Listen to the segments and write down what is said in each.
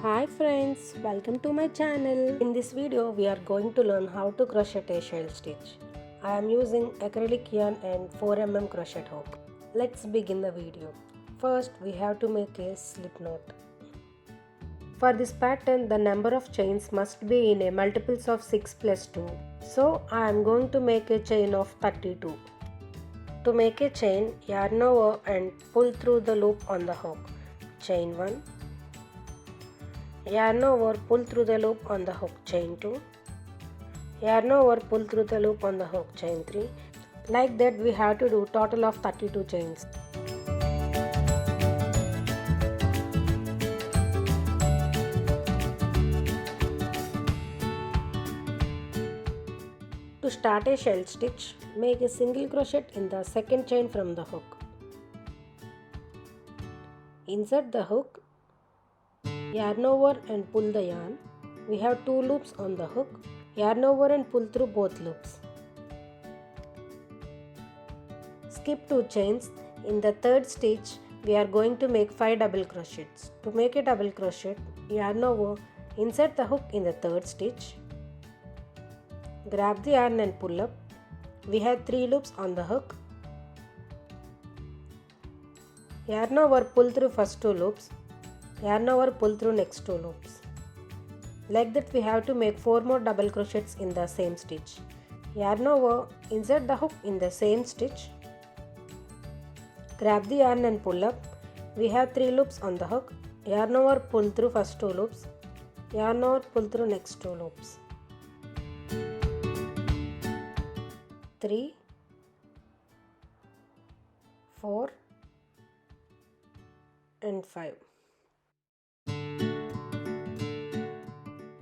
Hi friends, welcome to my channel. In this video we are going to learn how to crochet a shell stitch. I am using acrylic yarn and 4 mm crochet hook. Let's begin the video. First we have to make a slip knot. For this pattern the number of chains must be in a multiples of 6 plus 2. So I am going to make a chain of 32. To make a chain, yarn over and pull through the loop on the hook. Chain 1. Yarn over, pull through the loop on the hook, chain 2. Yarn over, pull through the loop on the hook, chain 3. Like that we have to do total of 32 chains. To start a shell stitch, make a single crochet in the second chain from the hook. Insert the hook. Yarn over and pull the yarn. We have 2 loops on the hook. Yarn over and pull through both loops. Skip 2 chains. In the third stitch, we are going to make 5 double crochets. To make a double crochet, yarn over, insert the hook in the third stitch. Grab the yarn and pull up. We have 3 loops on the hook. Yarn over, pull through first 2 loops. Yarn over, pull through next 2 loops. Like that we have to make 4 more double crochets in the same stitch. Yarn over, insert the hook in the same stitch. Grab the yarn and pull up. We have 3 loops on the hook. Yarn over, pull through first 2 loops. Yarn over, pull through next 2 loops. 3, 4 and 5.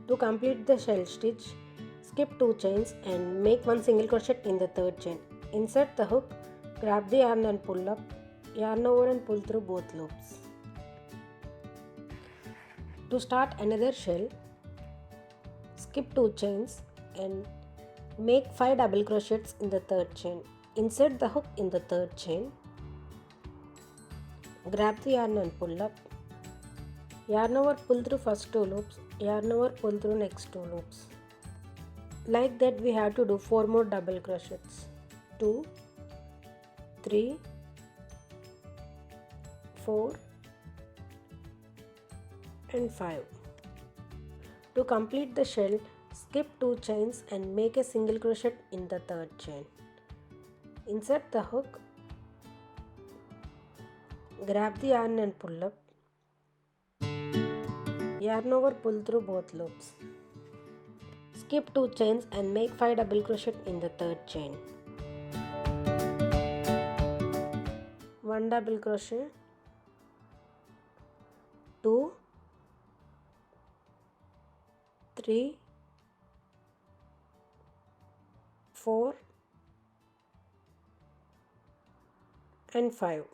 To complete the shell stitch, skip 2 chains and make 1 single crochet in the third chain. Insert the hook, grab the yarn and pull up, yarn over and pull through both loops. To start another shell, skip 2 chains and make 5 double crochets in the third chain. Insert the hook in the third chain, grab the yarn and pull up, yarn over, pull through first 2 loops, yarn over, pull through next 2 loops. Like that we have to do 4 more double crochets. 2, 3, 4 and 5. To complete the shell, skip 2 chains and make a single crochet in the third chain. Insert the hook, grab the yarn and pull up, yarn over, pull through both loops. Skip 2 chains and make 5 double crochet in the third chain. 1 double crochet, 2, 3, 4 and 5.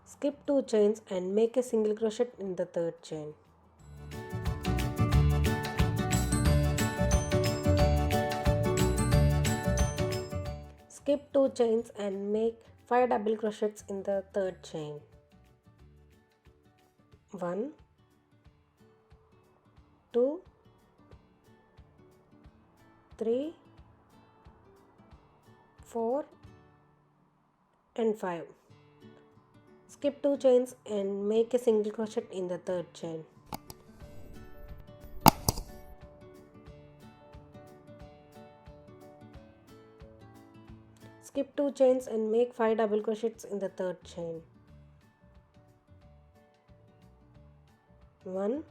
Skip 2 chains and make a single crochet in the third chain. Skip 2 chains and make 5 double crochets in the third chain. 1, 2, 3, 4 and 5. Skip 2 chains and make a single crochet in the third chain. Skip 2 chains and make 5 double crochets in the third chain. 1,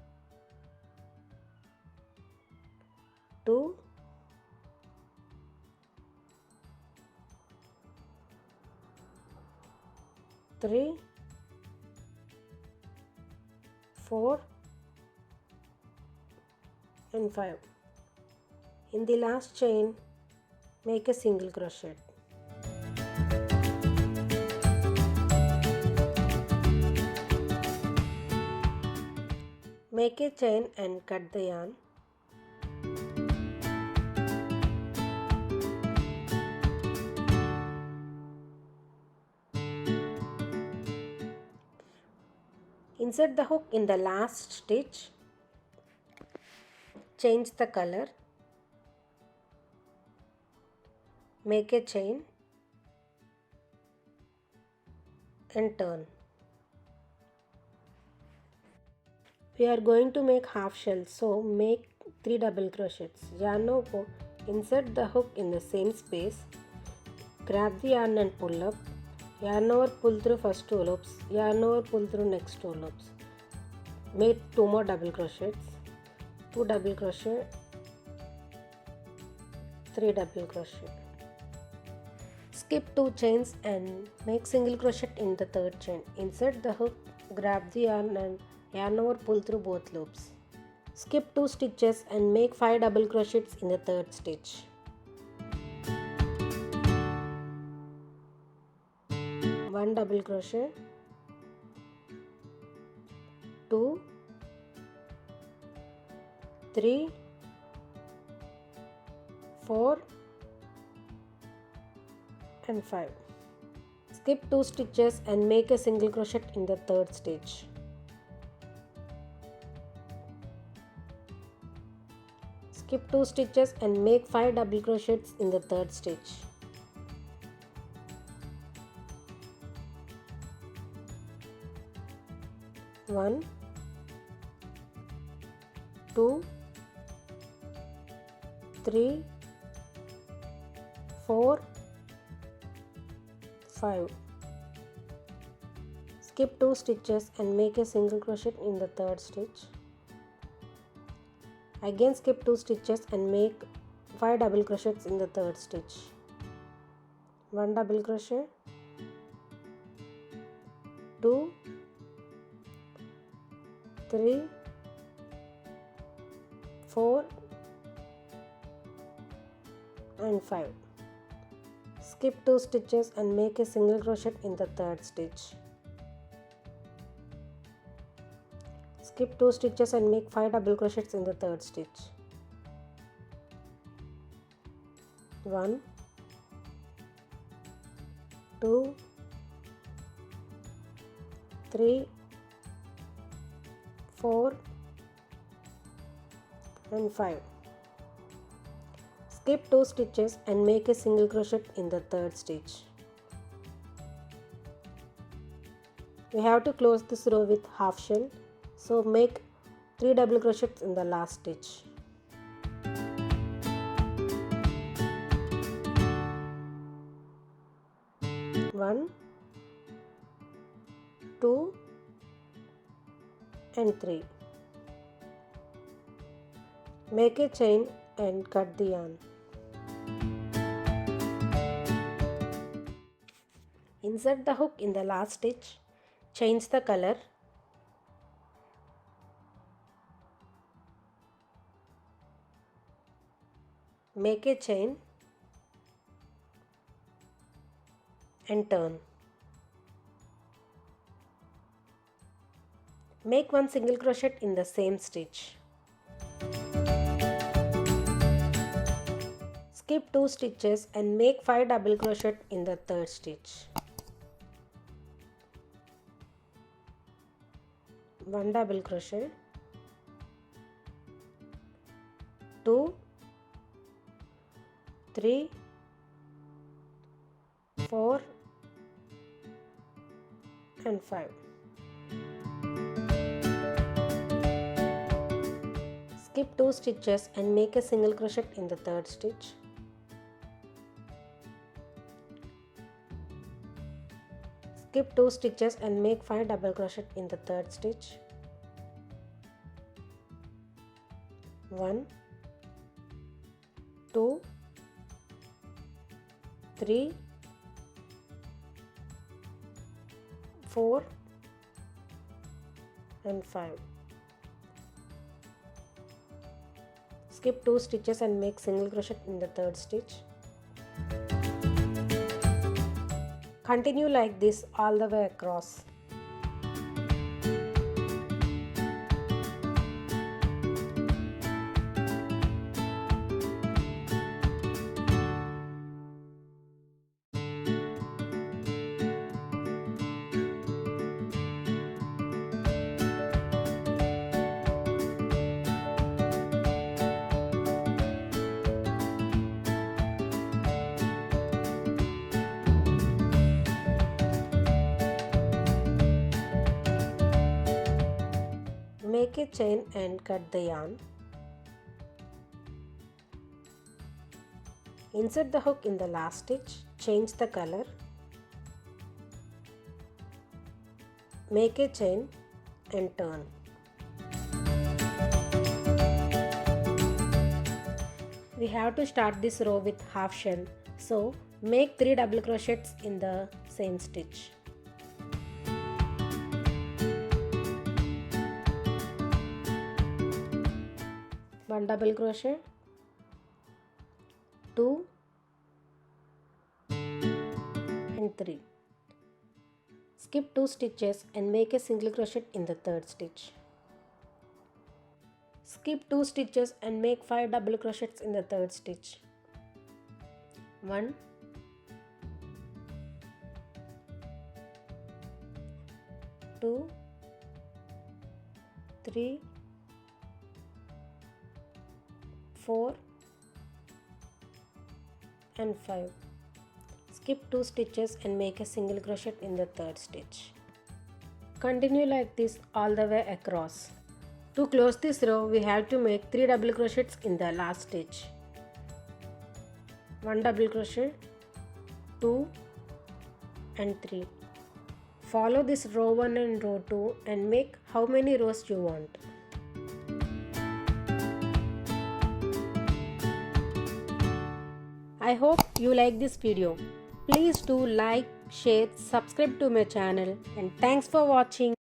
2, 3, 4 and 5. In the last chain, make a single crochet. Make a chain and cut the yarn. Insert the hook in the last stitch. Change the color. Make a chain and turn. We are going to make half shell, so make 3 double crochets. Yarn over, insert the hook in the same space. Grab the yarn and pull up. Yarn over, pull through first 2 loops. Yarn over, pull through next 2 loops. Make 2 more double crochets. 2 double crochet, 3 double crochet. Skip 2 chains and make single crochet in the third chain. Insert the hook, grab the yarn and yarn over, pull through both loops. Skip 2 stitches and make 5 double crochets in the third stitch. One double crochet, 2, 3, 4 and 5. Skip 2 stitches and make a single crochet in the third stitch. Skip 2 stitches and make 5 double crochets in the third stitch. One, 2, 3, 4, 5. Skip 2 stitches and make a single crochet in the third stitch. Again skip 2 stitches and make 5 double crochets in the third stitch. 1 double crochet, 2, 3, 4 and 5. Skip 2 stitches and make a single crochet in the third stitch. Skip 2 stitches and make 5 double crochets in the third stitch. 1, 2, 3, 4 and 5. Skip 2 stitches and make a single crochet in the third stitch. We have to close this row with half shell, so make 3 double crochets in the last stitch. One, 2 and 3. Make a chain and cut the yarn. Insert the hook in the last stitch. Change the color. Make a chain and turn. Make 1 single crochet in the same stitch. Skip 2 stitches and make 5 double crochet in the third stitch. 1 double crochet, 2, 3, 4 and 5. Skip 2 stitches and make a single crochet in the third stitch. Skip 2 stitches and make 5 double crochet in the third stitch. 1, 2, 3, 4 and 5. Skip 2 stitches and make single crochet in the third stitch. Continue like this all the way across. Make a chain and cut the yarn. Insert the hook in the last stitch, change the color. Make a chain and turn. We have to start this row with half shell, so make 3 double crochets in the same stitch. One double crochet, 2 and 3. Skip 2 stitches and make a single crochet in the third stitch. Skip 2 stitches and make 5 double crochets in the third stitch. 1, 2, 3, 4 and 5. Skip 2 stitches and make a single crochet in the third stitch. Continue like this all the way across. To close this row, we have to make 3 double crochets in the last stitch. 1 double crochet, 2 and 3. Follow this row 1 and row 2 and make how many rows you want. I hope you like this video. Please do like, share, subscribe to my channel, and thanks for watching.